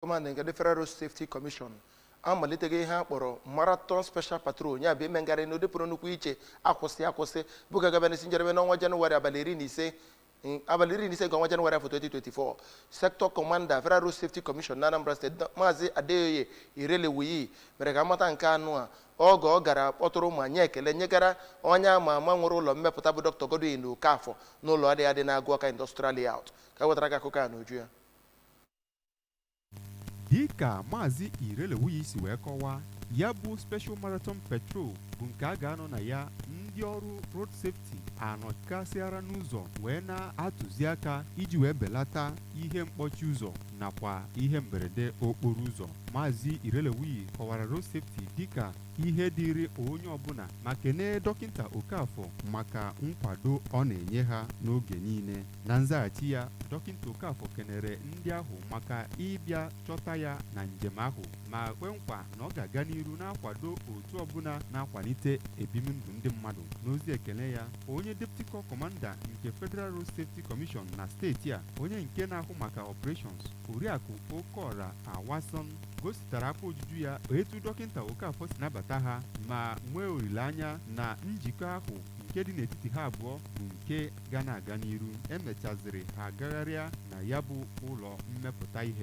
commanding the Federal Safety Commission Amalitela ha kpọrọ Marathon Special Patrol nya bụ ime ngara n'ụdị pụrụ nnukwu Iche akwụsị bụ ka gabana sinjerebe n'ọnwa Jenụwarị abalị 15 nke ọnwa Jenụwarị afọ 2024 Sector Commander Federal Safety Commission na Anambra State Maazị Adeoye Irelewuyi mere ka amata nke anụ a oge ọ gara kpọtụrụ ma nye ekele nyegara onye ama ama nwere ụlọ mmepụta bụ Dr. Godwin Okafọ n'ụlọ adị na-agụ Industrial Layout ka wetara ka akụkọ a n'uju ya. Dịka Maazị Irelewuyi si wee kọwaa, ya bụ Special Marathon Patrol bụ nke a ga-anọ na ya ndị ọrụ road safety anọkasịara n'ụzọ wee na-atụzi aka iji wee belata ihe mkpọchi ụzọ nakwa ihe mberede okporo ụzọ. Maazị Irelewuyi kọwara road safety dịka ihe dịrị onye ọbụla ma kenee Dọkịta Okafọ maka nkwado ọ na-enye ha n'oge niile. Na nzaghachi ya, Dọkịta Okafọ kenere ndị ahụ maka ịbịa chọta ya na njem ahụ ma kwe nkwa na ọ ga-aga n'iru na-akwado otu ọbụla na-akwalite ebimndụ ndị mmadụ. N'ozi ekele ya, onye Deputy Corps Commander nke Federal Road Safety Commission na steeti a, onye nke na-ahụ maka operations, Oriakụ Okora Awason, gosipụtara afọ ojuju ya etu Dọkịta Okafọ si nabata ha ma nwee olileanya na njikọ ahụ nke dị n'etiti ha abụọ bụ nke ga na-aga n'iru. Emechaziri ha agagharịa na ya bụ ụlọ mmepụta ihe.